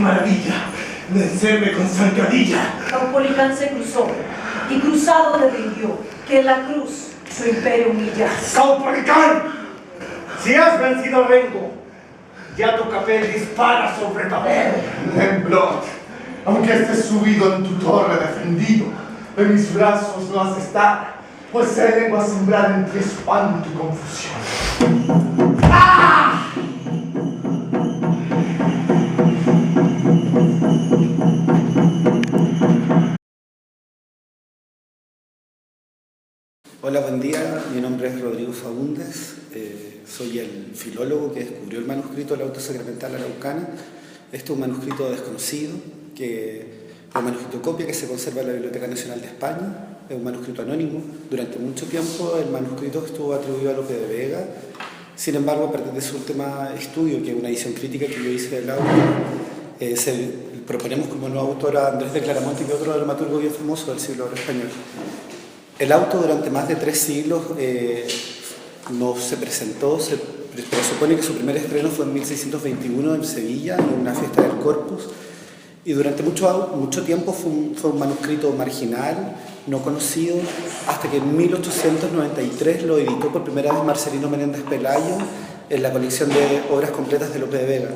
maravilla vencerme con zancadilla. Caupolicán se cruzó y cruzado te rindió, que en la cruz su imperio humilla. ¡Caupolicán! Si has vencido a Rengo, ya tu capel dispara sobre papel. Lemblot, aunque estés subido en tu torre defendido, en mis brazos no has de estar, pues sé lengua a sembrar entre espanto y confusión. ¡Ah! Hola, buen día. Mi nombre es Rodrigo Faúndez. Soy el filólogo que descubrió el manuscrito del auto sacramental araucana. Este es un manuscrito desconocido, un manuscrito copia que se conserva en la Biblioteca Nacional de España. Es un manuscrito anónimo. Durante mucho tiempo el manuscrito estuvo atribuido a Lope de Vega. Sin embargo, a partir de su último estudio, que es una edición crítica que yo hice del auto, proponemos como nuevo autor a Andrés de Claramonte, que es otro dramaturgo bien famoso del siglo español. El auto durante más de 3 siglos no se presentó, se presupone que su primer estreno fue en 1621 en Sevilla, en una fiesta del Corpus, y durante mucho tiempo fue un manuscrito marginal, no conocido, hasta que en 1893 lo editó por primera vez Marcelino Menéndez Pelayo en la colección de obras completas de Lope de Vega.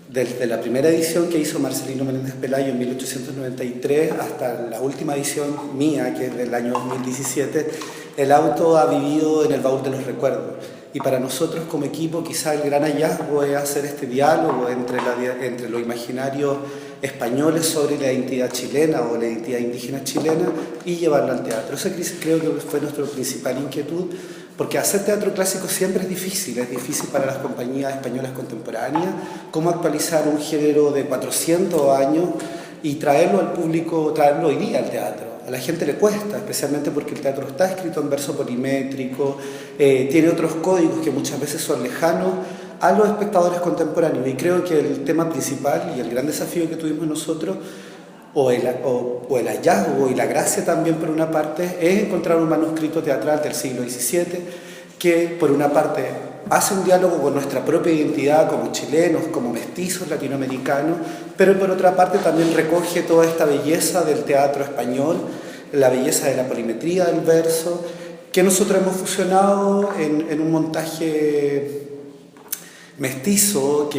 Desde la primera edición que hizo Marcelino Menéndez Pelayo en 1893 hasta la última edición mía, que es del año 2017, el auto ha vivido en el baúl de los recuerdos. Y para nosotros como equipo quizá el gran hallazgo es hacer este diálogo entre los imaginarios españoles sobre la identidad chilena o la identidad indígena chilena y llevarlo al teatro. Esa creo que fue nuestra principal inquietud, porque hacer teatro clásico siempre es difícil para las compañías españolas contemporáneas, cómo actualizar un género de 400 años y traerlo al público, traerlo hoy día al teatro. A la gente le cuesta, especialmente porque el teatro está escrito en verso polimétrico, tiene otros códigos que muchas veces son lejanos a los espectadores contemporáneos, y creo que el tema principal y el gran desafío que tuvimos nosotros, o el hallazgo y la gracia también por una parte, es encontrar un manuscrito teatral del siglo XVII que por una parte hace un diálogo con nuestra propia identidad como chilenos, como mestizos latinoamericanos, pero por otra parte también recoge toda esta belleza del teatro español, la belleza de la polimetría del verso, que nosotros hemos fusionado en un montaje mestizo,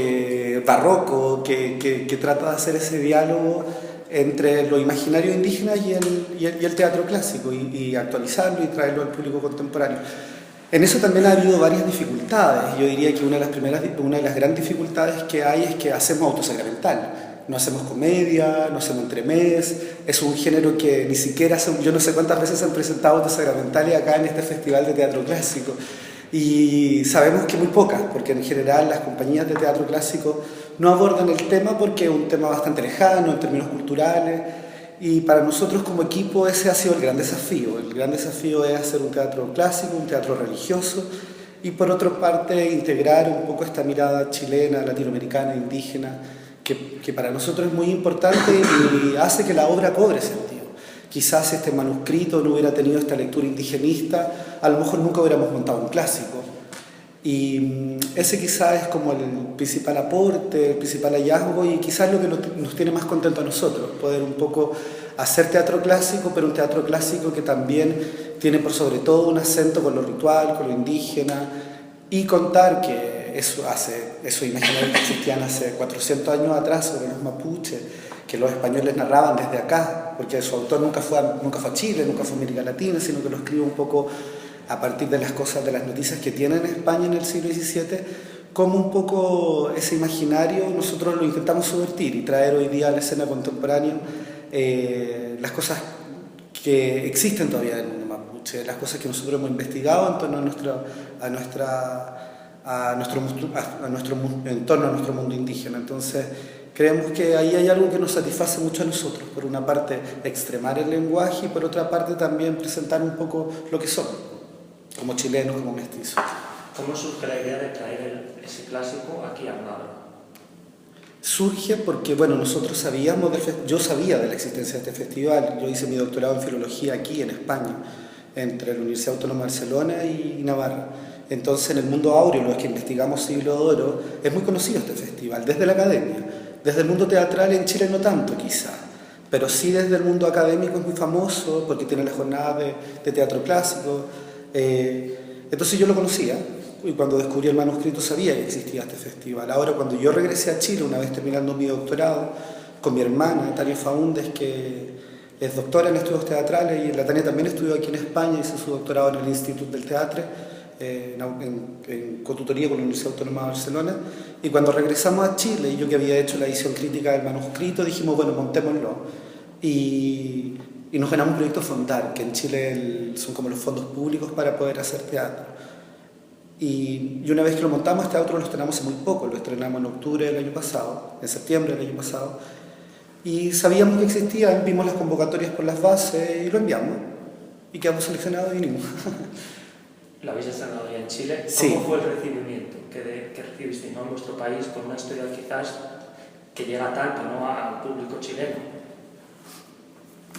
barroco, que trata de hacer ese diálogo entre lo imaginario indígena y el teatro clásico, y actualizarlo y traerlo al público contemporáneo. En eso también ha habido varias dificultades. Yo diría que una de las grandes dificultades que hay es que hacemos autosacramental. No hacemos comedia, no hacemos entremés, es un género que ni siquiera, yo no sé cuántas veces se han presentado autosacramentales acá en este festival de teatro clásico. Y sabemos que muy pocas, porque en general las compañías de teatro clásico no abordan el tema porque es un tema bastante lejano en términos culturales, y para nosotros como equipo ese ha sido el gran desafío. El gran desafío es hacer un teatro clásico, un teatro religioso, y por otra parte integrar un poco esta mirada chilena, latinoamericana, indígena, que para nosotros es muy importante y hace que la obra cobre sentido. Quizás si este manuscrito no hubiera tenido esta lectura indigenista, a lo mejor nunca hubiéramos montado un clásico. Y ese quizás es como el principal aporte, el principal hallazgo, y quizás lo que nos tiene más contentos a nosotros, poder un poco hacer teatro clásico, pero un teatro clásico que también tiene por sobre todo un acento con lo ritual, con lo indígena, y contar que eso imaginario que existían hace 400 años atrás sobre los mapuches, que los españoles narraban desde acá, porque su autor nunca fue a Chile, nunca fue a América Latina, sino que lo escribe un poco a partir de las cosas, de las noticias que tiene en España en el siglo XVII, como un poco ese imaginario nosotros lo intentamos subvertir y traer hoy día a la escena contemporánea las cosas que existen todavía en el mundo mapuche, las cosas que nosotros hemos investigado en torno a nuestro mundo indígena. Entonces creemos que ahí hay algo que nos satisface mucho a nosotros. Por una parte, extremar el lenguaje, y por otra parte también presentar un poco lo que somos, como chilenos, como mestizos. ¿Cómo surge la idea de traer ese clásico aquí a Granada? Surge porque, bueno, yo sabía de la existencia de este festival. Yo hice mi doctorado en filología aquí en España, entre la Universidad Autónoma de Barcelona y Navarra. Entonces, en el mundo áureo, los que investigamos Siglo de Oro, es muy conocido este festival, desde la academia. Desde el mundo teatral en Chile no tanto quizá, pero sí desde el mundo académico es muy famoso porque tiene la jornada de teatro clásico. Entonces yo lo conocía y cuando descubrí el manuscrito sabía que existía este festival. Ahora cuando yo regresé a Chile, una vez terminando mi doctorado, con mi hermana, Tania Faúndez, que es doctora en estudios teatrales, y la Tania también estudió aquí en España, hizo su doctorado en el Instituto del Teatro, en cotutoría con la Universidad Autónoma de Barcelona, y cuando regresamos a Chile, y yo que había hecho la edición crítica del manuscrito, dijimos, bueno, montémoslo, y nos ganamos un proyecto Fondar, que en Chile son como los fondos públicos para poder hacer teatro. Y una vez que lo montamos, este teatro lo estrenamos hace muy poco, lo estrenamos en octubre del año pasado, en septiembre del año pasado, y sabíamos que existía, vimos las convocatorias por las bases y lo enviamos, y quedamos seleccionados y vinimos. ¿Lo habéis estrenado ya en Chile? ¿Cómo Sí. fue el recibimiento que recibisteis, ¿no?, en vuestro país, con una historia quizás que llega tanto, ¿no?, al público chileno?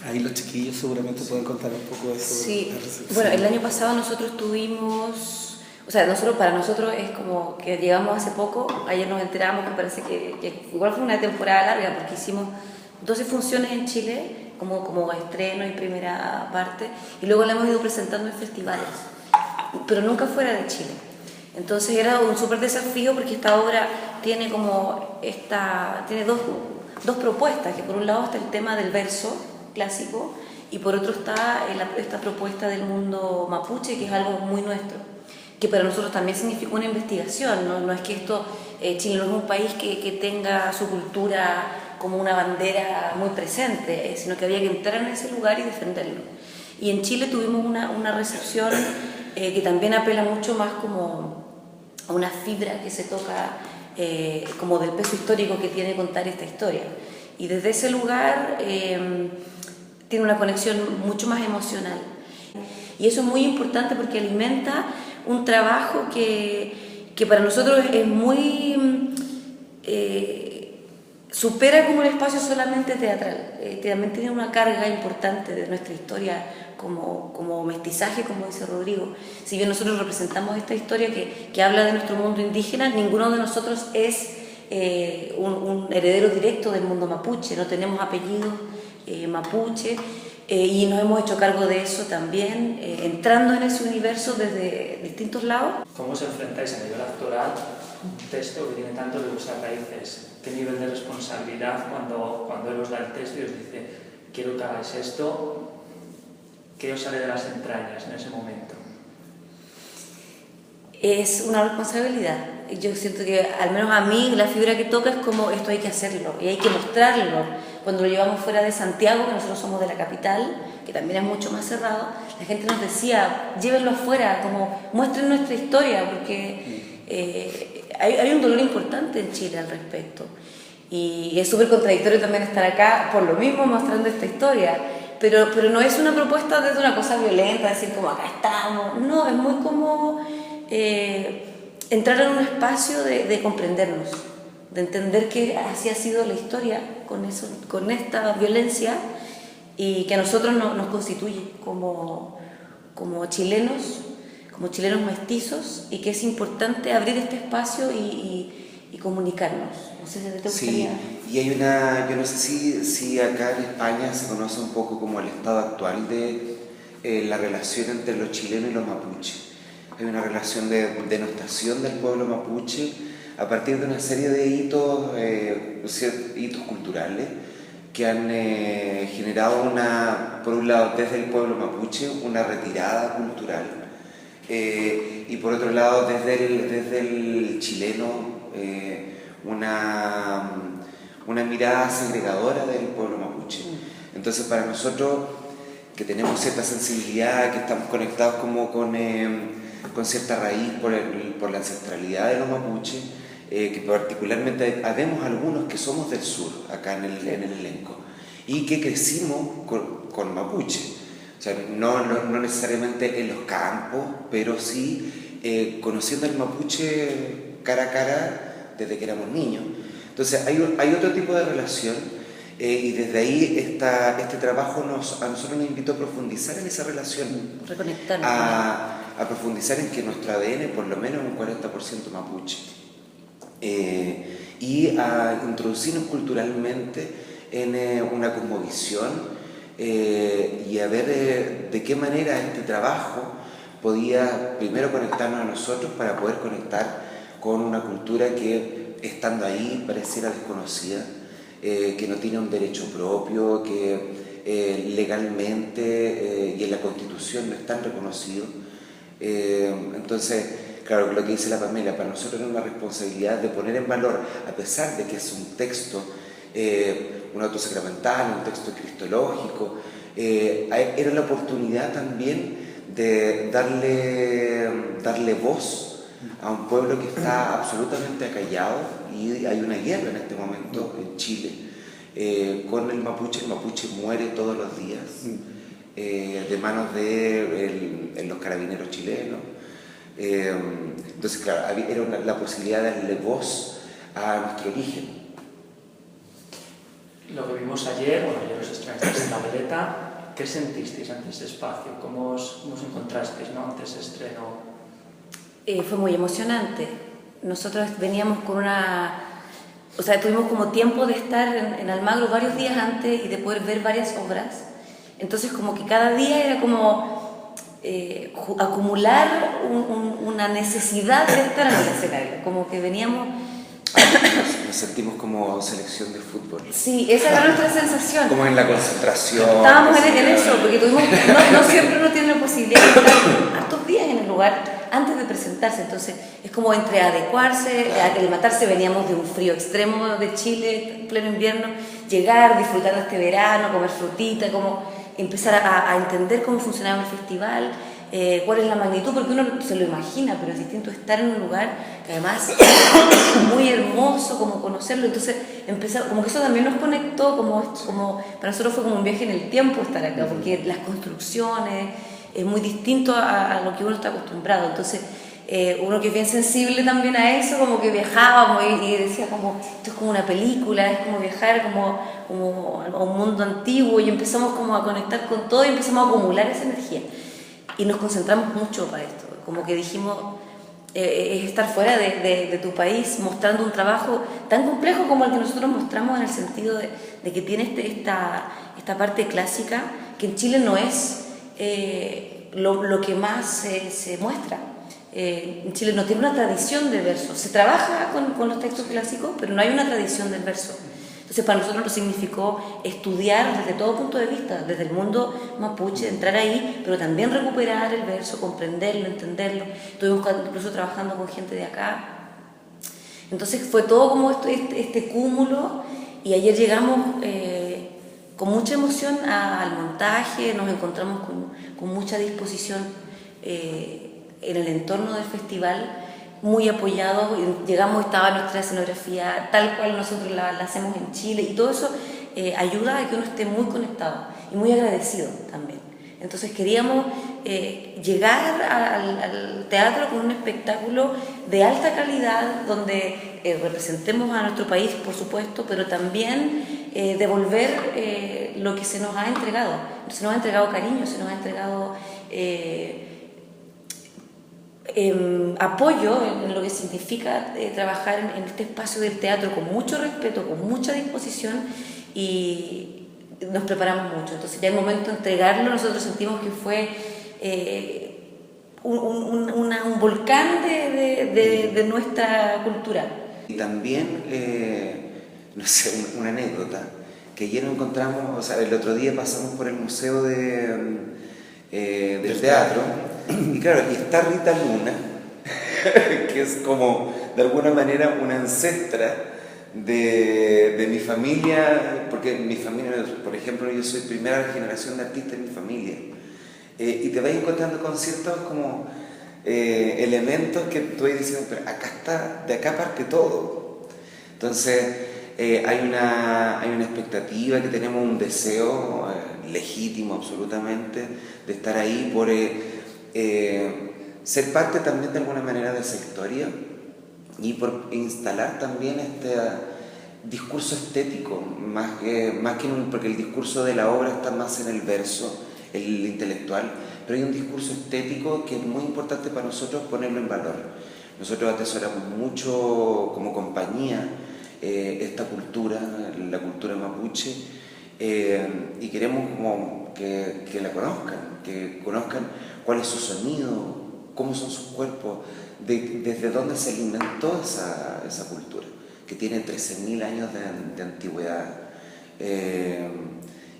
Ahí los chiquillos seguramente pueden contar un poco de eso. Sí, bueno, el año pasado nosotros tuvimos, o sea, para nosotros es como que llegamos hace poco, ayer nos enteramos, me parece que igual fue una temporada larga porque hicimos 12 funciones en Chile como estreno y primera parte, y luego la hemos ido presentando en festivales, pero nunca fuera de Chile. Entonces era un súper desafío porque esta obra tiene tiene dos propuestas, que por un lado está el tema del verso clásico y por otro está esta propuesta del mundo mapuche, que es algo muy nuestro, que para nosotros también significa una investigación, no es que Chile no es un país que tenga su cultura como una bandera muy presente, sino que había que entrar en ese lugar y defenderlo. Y en Chile tuvimos una recepción que también apela mucho más como a una fibra que se toca como del peso histórico que tiene contar esta historia. Y desde ese lugar tiene una conexión mucho más emocional. Y eso es muy importante porque alimenta un trabajo que para nosotros es muy... supera como el espacio solamente teatral, también tiene una carga importante de nuestra historia como mestizaje, como dice Rodrigo. Si bien nosotros representamos esta historia que habla de nuestro mundo indígena, ninguno de nosotros es un heredero directo del mundo mapuche, no tenemos apellidos mapuche, y nos hemos hecho cargo de eso también, entrando en ese universo desde distintos lados. ¿Cómo os enfrentáis a nivel actoral un texto que tiene tanto de vuestras raíces? ¿Qué nivel de responsabilidad cuando él os da el texto y os dice quiero que hagáis esto? ¿Qué os sale de las entrañas en ese momento? Es una responsabilidad. Yo siento que, al menos a mí, la fibra que toca es como esto hay que hacerlo y hay que mostrarlo. Cuando lo llevamos fuera de Santiago, que nosotros somos de la capital, que también es mucho más cerrado, la gente nos decía, llévenlo afuera, como muestren nuestra historia, porque hay un dolor importante en Chile al respecto. Y es súper contradictorio también estar acá, por lo mismo, mostrando esta historia. Pero no es una propuesta desde una cosa violenta, decir como acá estamos. No, es muy como entrar en un espacio de comprendernos, de entender que así ha sido la historia con esta violencia y que a nosotros nos constituye como chilenos mestizos, y que es importante abrir este espacio y comunicarnos. No sé si te gustaría. Sí, y yo no sé si acá en España se conoce un poco como el estado actual de la relación entre los chilenos y los mapuches. Hay una relación de denostación del pueblo mapuche a partir de una serie de hitos culturales que han generado por un lado, desde el pueblo mapuche, una retirada cultural, y por otro lado, desde el chileno, una mirada segregadora del pueblo mapuche. Entonces, para nosotros, que tenemos cierta sensibilidad, que estamos conectados como con cierta raíz por la ancestralidad de los mapuches, que particularmente habemos algunos que somos del sur, acá en el elenco, y que crecimos con mapuche. O sea, no necesariamente en los campos, pero sí conociendo al mapuche cara a cara desde que éramos niños. Entonces hay otro tipo de relación, y desde ahí este trabajo a nosotros nos invitó a profundizar en esa relación, Reconectarnos. a profundizar en que nuestro ADN por lo menos es un 40% mapuche, y a introducirnos culturalmente en una cosmovisión y a ver de qué manera este trabajo podía primero conectarnos a nosotros para poder conectar con una cultura que, estando ahí, pareciera desconocida, que no tiene un derecho propio, que legalmente y en la Constitución no están reconocidos. Entonces, claro, lo que dice la Pamela, para nosotros era una responsabilidad de poner en valor, a pesar de que es un texto, un auto sacramental, un texto cristológico, era la oportunidad también de darle voz a un pueblo que está absolutamente acallado, y hay una guerra en este momento en Chile con el mapuche. El mapuche muere todos los días de manos de los carabineros chilenos. Entonces, claro, era la posibilidad de darle voz a nuestro origen. Lo que vimos ayer, bueno, ayer os estrenasteis en la veleta, ¿qué sentisteis ante ese espacio? ¿Cómo os encontrasteis, ¿no?, ante ese estreno? Fue muy emocionante. Nosotros veníamos con o sea, tuvimos como tiempo de estar en Almagro varios días antes y de poder ver varias obras. Entonces, como que cada día era como acumular una necesidad de estar en el escenario. Como que veníamos... Nos sentimos como selección de fútbol. Sí, esa era nuestra sensación. Como en la concentración. Estábamos en eso, porque no siempre uno tiene la posibilidad de estar hartos días en el lugar antes de presentarse. Entonces, es como entre adecuarse, aclimatarse. Veníamos de un frío extremo de Chile, en pleno invierno, llegar, disfrutar de este verano, comer frutita, como empezar a entender cómo funcionaba el festival. Cuál es la magnitud, porque uno se lo imagina, pero es distinto estar en un lugar que además es muy hermoso, como conocerlo. Entonces como que eso también nos conectó, como para nosotros fue como un viaje en el tiempo estar acá, porque las construcciones es muy distinto a lo que uno está acostumbrado. Entonces uno que es bien sensible también a eso, como que viajábamos y decía como, esto es como una película, es como viajar como a un mundo antiguo, y empezamos como a conectar con todo y empezamos a acumular esa energía. Y nos concentramos mucho para esto, como que dijimos, es estar fuera de tu país mostrando un trabajo tan complejo como el que nosotros mostramos, en el sentido de que tiene esta parte clásica, que en Chile no es lo que más se muestra. En Chile no tiene una tradición de verso, se trabaja con los textos clásicos, pero no hay una tradición del verso. Entonces, para nosotros nos significó estudiar desde todo punto de vista, desde el mundo mapuche, entrar ahí, pero también recuperar el verso, comprenderlo, entenderlo. Estuvimos incluso trabajando con gente de acá. Entonces, fue todo como este cúmulo, y ayer llegamos con mucha emoción al montaje, nos encontramos con mucha disposición en el entorno del festival, muy apoyados. Llegamos, estaba nuestra escenografía tal cual nosotros la hacemos en Chile, y todo eso ayuda a que uno esté muy conectado y muy agradecido también. Entonces queríamos llegar al teatro con un espectáculo de alta calidad, donde representemos a nuestro país, por supuesto, pero también devolver lo que se nos ha entregado. Se nos ha entregado cariño, se nos ha entregado apoyo en lo que significa trabajar en este espacio del teatro con mucho respeto, con mucha disposición, y nos preparamos mucho. Entonces, ya el momento de entregarlo, nosotros sentimos que fue un volcán de nuestra cultura. Y también, no sé, una anécdota, que ayer nos encontramos, o sea, el otro día pasamos por el museo del teatro, y claro, y está Rita Luna, que es como, de alguna manera, una ancestra de mi familia, porque mi familia, por ejemplo, yo soy primera generación de artistas en mi familia, y te vas encontrando con ciertos como elementos que tú vas diciendo, pero acá está, de acá parte todo. Entonces hay una expectativa, que tenemos un deseo legítimo absolutamente de estar ahí, por ser parte también de alguna manera de esa historia, y por instalar también este discurso estético, porque el discurso de la obra está más en el verso, el intelectual, pero hay un discurso estético que es muy importante para nosotros ponerlo en valor. Nosotros atesoramos mucho como compañía esta cultura, la cultura mapuche, y queremos como que la conozcan, que conozcan cuál es su sonido, cómo son sus cuerpos, desde dónde se alimentó esa cultura, que tiene 13.000 años de antigüedad,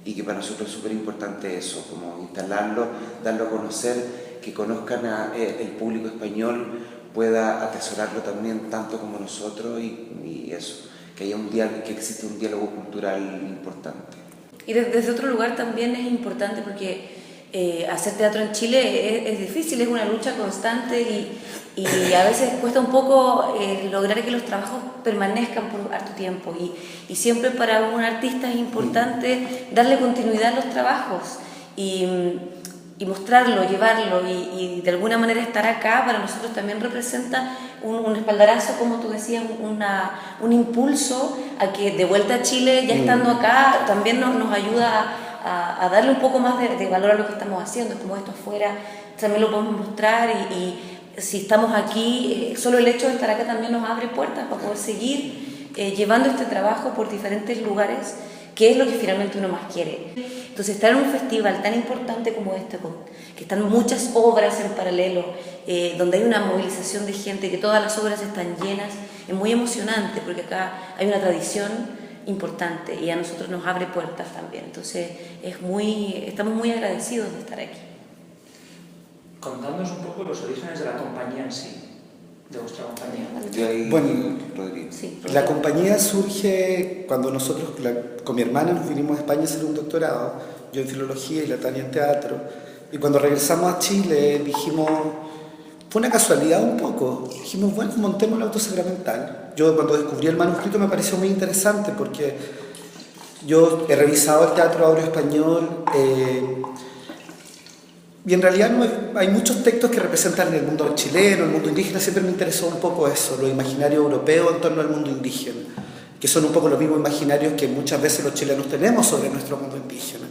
y que para nosotros es súper importante eso, como instalarlo, darlo a conocer, que conozcan el público español, pueda atesorarlo también tanto como nosotros, y eso, que haya que existe un diálogo cultural importante. Y desde otro lugar también es importante porque hacer teatro en Chile es difícil, es una lucha constante y a veces cuesta un poco lograr que los trabajos permanezcan por harto tiempo y siempre para un artista es importante darle continuidad a los trabajos y mostrarlo, llevarlo y de alguna manera estar acá para nosotros también representa un espaldarazo, como tú decías, un impulso a que de vuelta a Chile, ya estando acá, también nos ayuda a darle un poco más de valor a lo que estamos haciendo, como esto afuera también lo podemos mostrar y si estamos aquí, solo el hecho de estar acá también nos abre puertas para poder seguir llevando este trabajo por diferentes lugares, que es lo que finalmente uno más quiere. Entonces, estar en un festival tan importante como este, que están muchas obras en paralelo, donde hay una movilización de gente, que todas las obras están llenas, es muy emocionante porque acá hay una tradición importante y a nosotros nos abre puertas también. Entonces, estamos muy agradecidos de estar aquí. Contándonos un poco los orígenes de la compañía en sí, de vuestra compañía. Bueno, Rodrigo. Sí, la compañía surge cuando nosotros con mi hermana nos vinimos a España a hacer un doctorado, yo en filología y la Tania en teatro, y cuando regresamos a Chile dijimos, fue una casualidad un poco, dijimos, bueno, montemos la Autosacramental. Yo cuando descubrí el manuscrito me pareció muy interesante porque yo he revisado el teatro áureo español, y en realidad hay muchos textos que representan el mundo chileno, el mundo indígena. Siempre me interesó un poco eso, lo imaginario europeo en torno al mundo indígena, que son un poco los mismos imaginarios que muchas veces los chilenos tenemos sobre nuestro mundo indígena.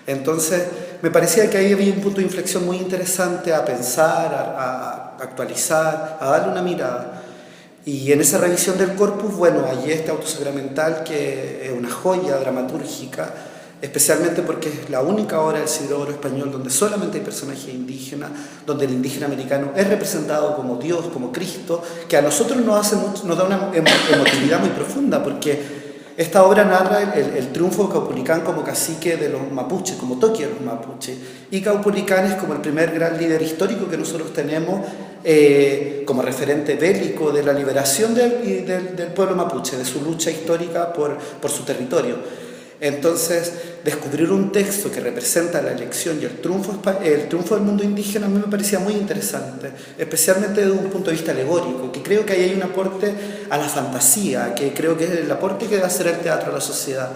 Entonces me parecía que ahí había un punto de inflexión muy interesante a pensar, a actualizar, a darle una mirada. Y en esa revisión del corpus, bueno, hallé este Autosacramental que es una joya dramatúrgica, especialmente porque es la única obra del siglo oro español donde solamente hay personajes indígenas, donde el indígena americano es representado como Dios, como Cristo, que a nosotros nos da una emotividad muy profunda, porque esta obra narra el triunfo de Caupolicán como cacique de los mapuches, como toqui de los mapuches, y Caupolicán es como el primer gran líder histórico que nosotros tenemos como referente bélico de la liberación del pueblo mapuche, de su lucha histórica por su territorio. Entonces, descubrir un texto que representa la elección y el triunfo del mundo indígena a mí me parecía muy interesante, especialmente desde un punto de vista alegórico, que creo que ahí hay un aporte a la fantasía, que creo que es el aporte que debe hacer el teatro a la sociedad.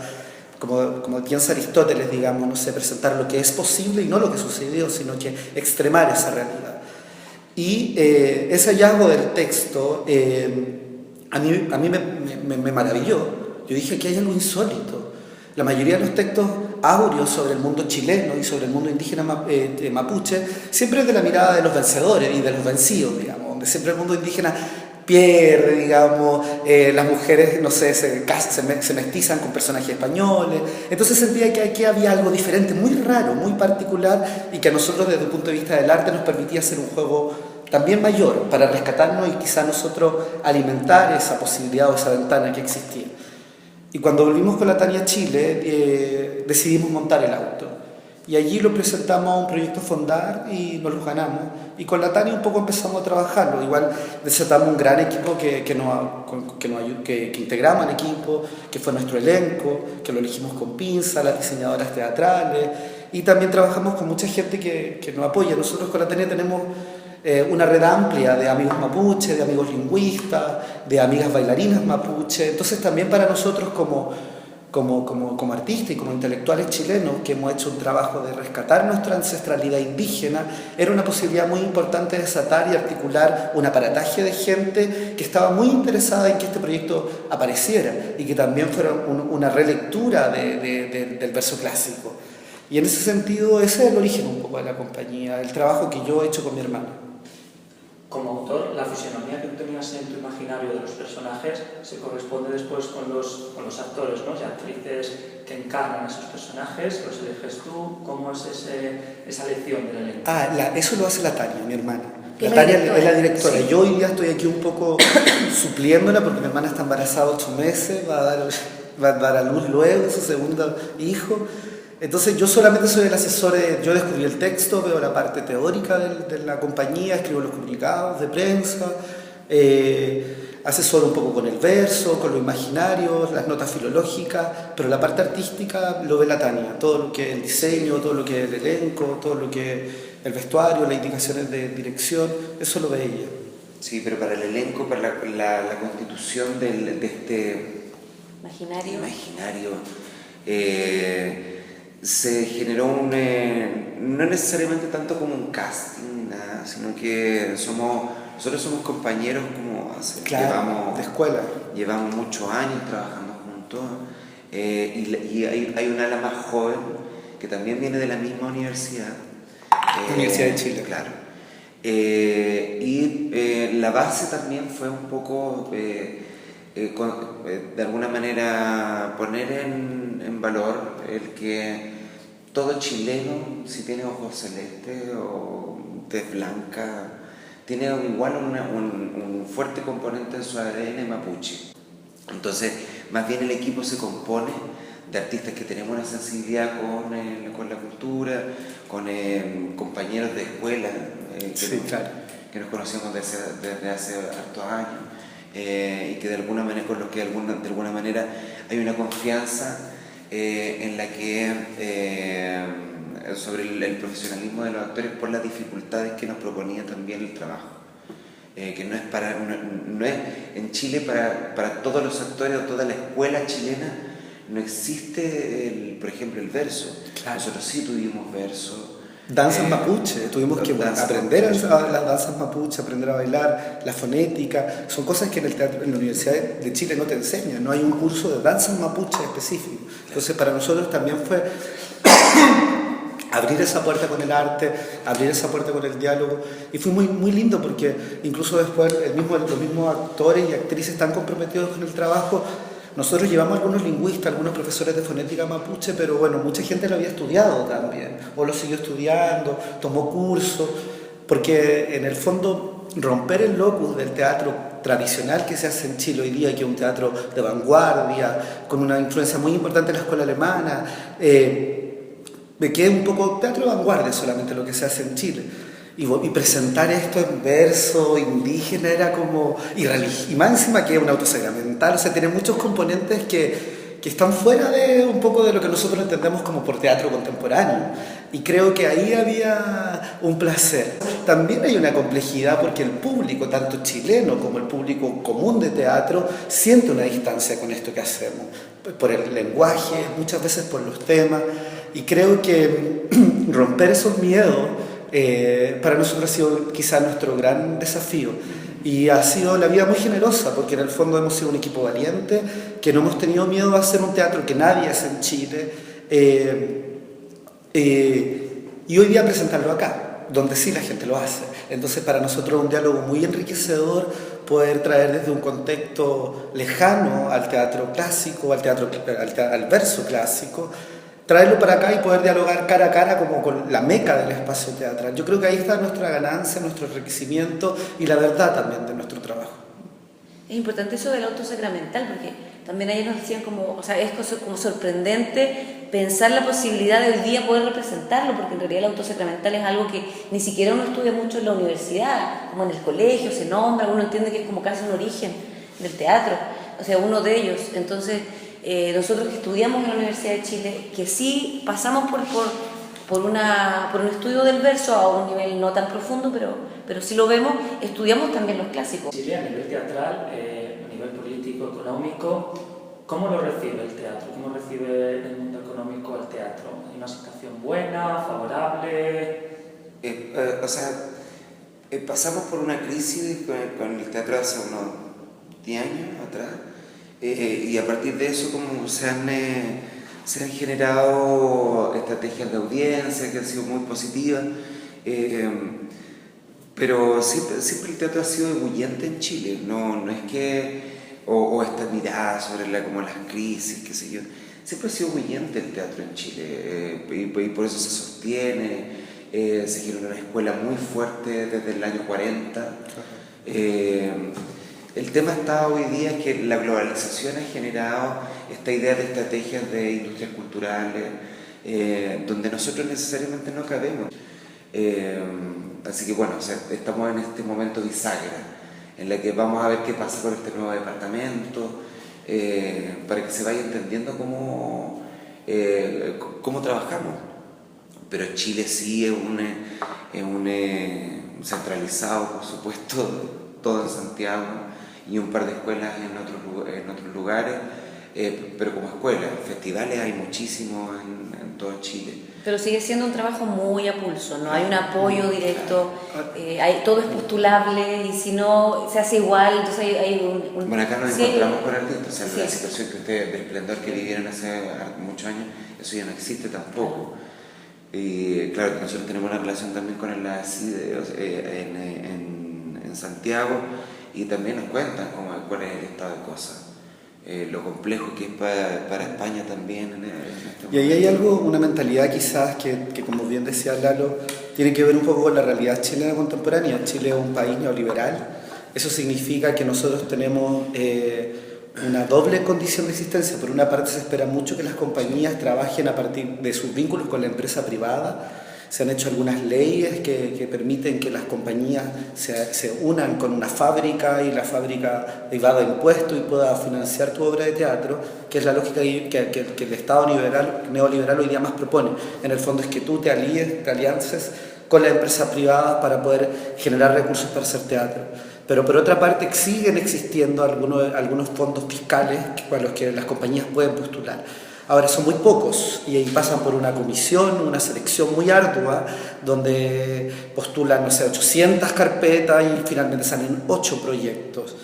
Como piensa Aristóteles, digamos, no sé, presentar lo que es posible y no lo que sucedió, sino que extremar esa realidad. Y ese hallazgo del texto a mí me maravilló. Yo dije que hay algo insólito. La mayoría de los textos áureos sobre el mundo chileno y sobre el mundo indígena mapuche siempre es de la mirada de los vencedores y de los vencidos, digamos, donde siempre el mundo indígena pierde, digamos, las mujeres, no sé, se mestizan con personajes españoles. Entonces sentía que aquí había algo diferente, muy raro, muy particular, y que a nosotros desde el punto de vista del arte nos permitía hacer un juego también mayor para rescatarnos y quizá nosotros alimentar esa posibilidad o esa ventana que existía. Y cuando volvimos con la Tania a Chile, decidimos montar el auto. Y allí lo presentamos a un proyecto Fondar y nos lo ganamos. Y con la Tania un poco empezamos a trabajarlo. Igual desatamos un gran equipo que integramos al equipo, que fue nuestro elenco, que lo elegimos con pinza, las diseñadoras teatrales. Y también trabajamos con mucha gente que nos apoya. Nosotros con la Tania tenemos una red amplia de amigos mapuche, de amigos lingüistas, de amigas bailarinas mapuche. Entonces también para nosotros como artistas y como intelectuales chilenos que hemos hecho un trabajo de rescatar nuestra ancestralidad indígena, era una posibilidad muy importante de desatar y articular un aparataje de gente que estaba muy interesada en que este proyecto apareciera y que también fuera una relectura del verso clásico. Y en ese sentido, ese es el origen un poco de la compañía, el trabajo que yo he hecho con mi hermano. como autor, la fisionomía que tú tenías en tu imaginario de los personajes se corresponde después con los actores, ¿no? Y actrices que encarnan a esos personajes, los eliges tú. ¿Cómo es esa elección del elenco? Eso lo hace la Tania, mi hermana. Que La es la Tania directora. es la directora. Sí. Yo hoy día estoy aquí un poco supliéndola porque mi hermana está embarazada 8 meses, va a dar a luz luego su segundo hijo. Entonces yo solamente soy el asesor, yo descubrí el texto, veo la parte teórica de la compañía, escribo los comunicados de prensa, asesoro un poco con el verso, con lo imaginario, las notas filológicas, pero la parte artística lo ve la Tania, todo lo que es el diseño, todo lo que es el elenco, todo lo que es el vestuario, las indicaciones de dirección, eso lo ve ella. Sí, pero para el elenco, para la constitución de este imaginario, se generó no necesariamente tanto como un casting, nada, sino que nosotros somos compañeros De escuela. Llevamos muchos años trabajando juntos, y hay un ala más joven que también viene de la misma universidad. Universidad de Chile. Claro. La base también fue un poco, de alguna manera, poner en valor el que todo chileno, si tiene ojos celestes o tez blanca, tiene igual un fuerte componente en su ADN mapuche. Entonces, más bien el equipo se compone de artistas que tenemos una sensibilidad con la cultura, con compañeros de escuela que nos conocemos desde hace hartos años, y que de alguna manera, con los que de alguna manera hay una confianza en la que sobre el profesionalismo de los actores por las dificultades que nos proponía también el trabajo. Que no es en Chile para todos los actores o toda la escuela chilena no existe, por ejemplo, el verso. Claro. Nosotros sí tuvimos verso. Danzas mapuche, tuvimos que aprender las danzas mapuche, aprender a bailar, la fonética, son cosas que en la Universidad de Chile no te enseñan, no hay un curso de danzas mapuche específico. Entonces para nosotros también fue abrir esa puerta con el arte, abrir esa puerta con el diálogo, y fue muy, muy lindo porque incluso después los mismos actores y actrices están comprometidos con el trabajo. Nosotros llevamos algunos lingüistas, algunos profesores de fonética mapuche, pero bueno, mucha gente lo había estudiado también, o lo siguió estudiando, tomó cursos, porque en el fondo romper el locus del teatro tradicional que se hace en Chile hoy día, que es un teatro de vanguardia, con una influencia muy importante en la escuela alemana, me quedé un poco teatro de vanguardia solamente lo que se hace en Chile. Y presentar esto en verso indígena era como... Y más encima que es un autosacramental, o sea, tiene muchos componentes que están fuera de un poco de lo que nosotros entendemos como por teatro contemporáneo. Y creo que ahí había un placer. También hay una complejidad porque el público, tanto chileno como el público común de teatro, siente una distancia con esto que hacemos. Por el lenguaje, muchas veces por los temas. Y creo que romper esos miedos para nosotros ha sido quizá nuestro gran desafío, y ha sido la vida muy generosa porque en el fondo hemos sido un equipo valiente, que no hemos tenido miedo a hacer un teatro que nadie hace en Chile, y hoy día presentarlo acá, donde sí la gente lo hace. Entonces para nosotros es un diálogo muy enriquecedor poder traer desde un contexto lejano al teatro clásico, al verso clásico, traerlo para acá y poder dialogar cara a cara como con la meca del espacio teatral. Yo creo que ahí está nuestra ganancia, nuestro enriquecimiento y la verdad también de nuestro trabajo. Es importante eso del autosacramental, porque también ellos nos decían es como sorprendente pensar la posibilidad de hoy día poder representarlo, porque en realidad el autosacramental es algo que ni siquiera uno estudia mucho en la universidad, como en el colegio se nombra, uno entiende que es como casi un origen del teatro, o sea, uno de ellos. Entonces, nosotros que estudiamos en la Universidad de Chile, que sí pasamos por un estudio del verso a un nivel no tan profundo, pero sí lo vemos, estudiamos también los clásicos. Chile, a nivel teatral, a nivel político, económico, ¿cómo lo recibe el teatro? ¿Cómo recibe el mundo económico el teatro? ¿Hay una situación buena, favorable? Pasamos por una crisis con el teatro hace unos 10 años atrás. Y a partir de eso como se han generado estrategias de audiencia que han sido muy positivas, Pero siempre el teatro ha sido ebulliente en Chile, no es que, o esta mirada sobre como las crisis, qué sé yo, siempre ha sido ebulliente el teatro en Chile, y por eso se sostiene, se generó una escuela muy fuerte desde el año 40. El tema está hoy día que la globalización ha generado esta idea de estrategias de industrias culturales, donde nosotros necesariamente no cabemos. Así que bueno, o sea, estamos en este momento bisagra, en la que vamos a ver qué pasa con este nuevo departamento, para que se vaya entendiendo cómo trabajamos. Pero Chile sí es un centralizado, por supuesto, todo en Santiago y un par de escuelas en otros lugares, pero como escuelas, festivales hay muchísimos en todo Chile. Pero sigue siendo un trabajo muy a pulso, no hay un apoyo directo, todo es postulable y si no se hace igual, entonces hay un... Bueno, acá nos sí, encontramos con artistas, o sea, sí. la situación que ustedes, del esplendor que vivieron hace muchos años, eso ya no existe tampoco. Y claro, nosotros tenemos una relación también con el ACIDE en Santiago y también nos cuentan cuál es el estado de cosas. Lo complejo que es para España también en este momento. Y ahí hay algo, una mentalidad quizás que como bien decía Lalo, tiene que ver un poco con la realidad chilena contemporánea. Chile es un país neoliberal, eso significa que nosotros tenemos una doble condición de existencia. Por una parte se espera mucho que las compañías trabajen a partir de sus vínculos con la empresa privada. Se han hecho algunas leyes que permiten que las compañías se unan con una fábrica y la fábrica evada impuestos y pueda financiar tu obra de teatro, que es la lógica que el Estado neoliberal hoy día más propone. En el fondo es que tú te aliances con la empresa privada para poder generar recursos para hacer teatro. Pero por otra parte siguen existiendo algunos fondos fiscales a los que las compañías pueden postular. Ahora son muy pocos y ahí pasan por una comisión, una selección muy ardua, donde postulan, 800 carpetas y finalmente salen 8 proyectos.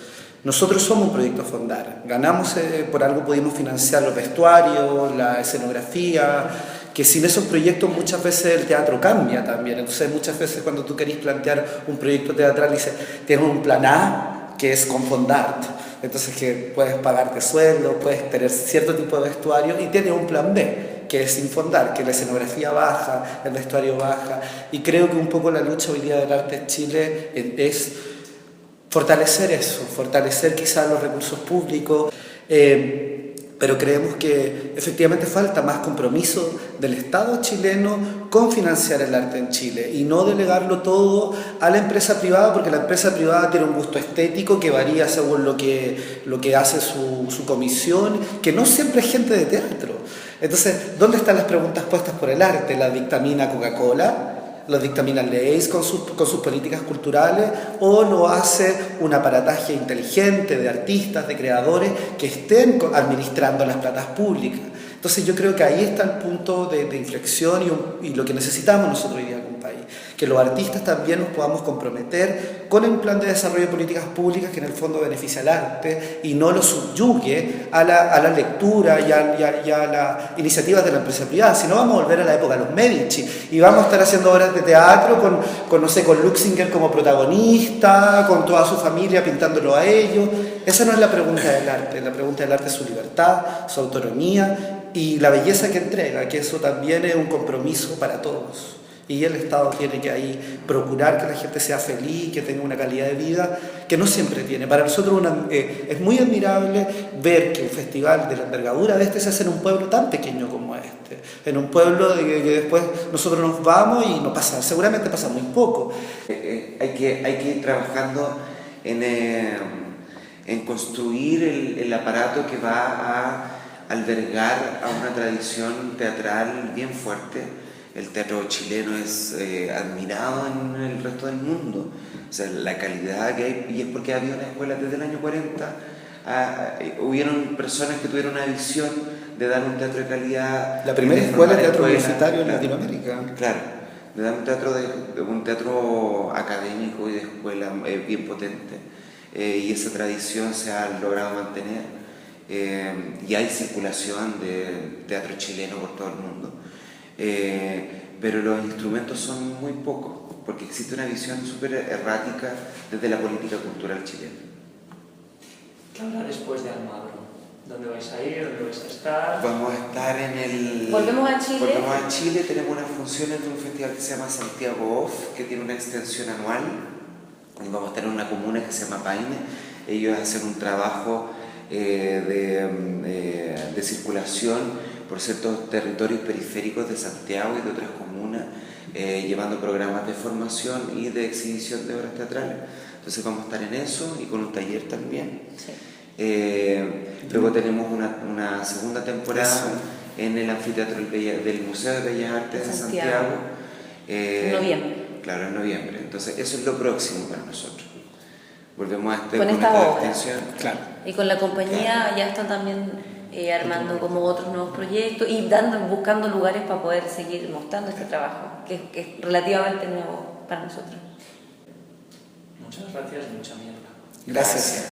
Nosotros somos un proyecto Fondar, ganamos, por algo pudimos financiar los vestuarios, la escenografía, que sin esos proyectos muchas veces el teatro cambia también. Entonces muchas veces cuando tú querés plantear un proyecto teatral, dices, tienes un plan A, que es con Fondart. Entonces que puedes pagarte sueldo, puedes tener cierto tipo de vestuario y tienes un plan B, que es sin Fondart, que la escenografía baja, el vestuario baja. Y creo que un poco la lucha hoy día del arte en Chile es fortalecer eso, fortalecer quizás los recursos públicos, pero creemos que efectivamente falta más compromiso del Estado chileno con financiar el arte en Chile y no delegarlo todo a la empresa privada, porque la empresa privada tiene un gusto estético que varía según lo que hace su comisión, que no siempre es gente de teatro. Entonces, ¿dónde están las preguntas puestas por el arte? ¿La dictamina Coca-Cola? ¿Lo dictamina Leis con sus políticas culturales? ¿O lo hace un aparataje inteligente de artistas, de creadores que estén administrando las platas públicas? Entonces yo creo que ahí está el punto de inflexión y lo que necesitamos nosotros hoy día como país, que los artistas también nos podamos comprometer con el plan de desarrollo de políticas públicas que en el fondo beneficia al arte y no lo subyugue a la lectura y a las iniciativas de la empresa privada. Si no, vamos a volver a la época de los Medici y vamos a estar haciendo obras de teatro con Luxinger como protagonista, con toda su familia pintándolo a ellos. Esa no es la pregunta del arte. La pregunta del arte es su libertad, su autonomía y la belleza que entrega, que eso también es un compromiso para todos. Y el Estado tiene que ahí procurar que la gente sea feliz, que tenga una calidad de vida que no siempre tiene. Para nosotros es muy admirable ver que un festival de la envergadura de este se hace en un pueblo tan pequeño como este. En un pueblo de que después nosotros nos vamos y no pasa, seguramente pasa muy poco. Hay que ir trabajando en construir el aparato que va a albergar a una tradición teatral bien fuerte. El teatro chileno es admirado en el resto del mundo. O sea, la calidad que hay, y es porque había una escuela desde el año 40, hubieron personas que tuvieron una visión de dar un teatro de calidad. La primera escuela de teatro universitario en Latinoamérica. Claro, de dar un teatro académico y de escuela bien potente. Y esa tradición se ha logrado mantener. Y hay circulación de teatro chileno por todo el mundo. pero los instrumentos son muy pocos, porque existe una visión súper errática desde la política cultural chilena. ¿Qué habrá después de Almagro? ¿Dónde vais a ir? ¿Dónde vais a estar? Vamos a estar en el... ¿Volvemos a Chile? Volvemos a Chile, tenemos unas funciones de un festival que se llama Santiago Off, que tiene una extensión anual, y vamos a estar en una comuna que se llama Paine. Ellos hacen un trabajo de circulación por ciertos territorios periféricos de Santiago y de otras comunas, llevando programas de formación y de exhibición de obras teatrales. Entonces vamos a estar en eso y con un taller también. Sí. Luego tenemos una segunda temporada en el anfiteatro del Museo de Bellas Artes de Santiago. En noviembre. Claro, en noviembre. Entonces eso es lo próximo para nosotros. Volvemos a Con esta obra. extensión. Claro. Y con la compañía ya están también armando como otros nuevos proyectos y buscando lugares para poder seguir mostrando este trabajo, que es relativamente nuevo para nosotros. Muchas gracias y mucha mierda. Gracias.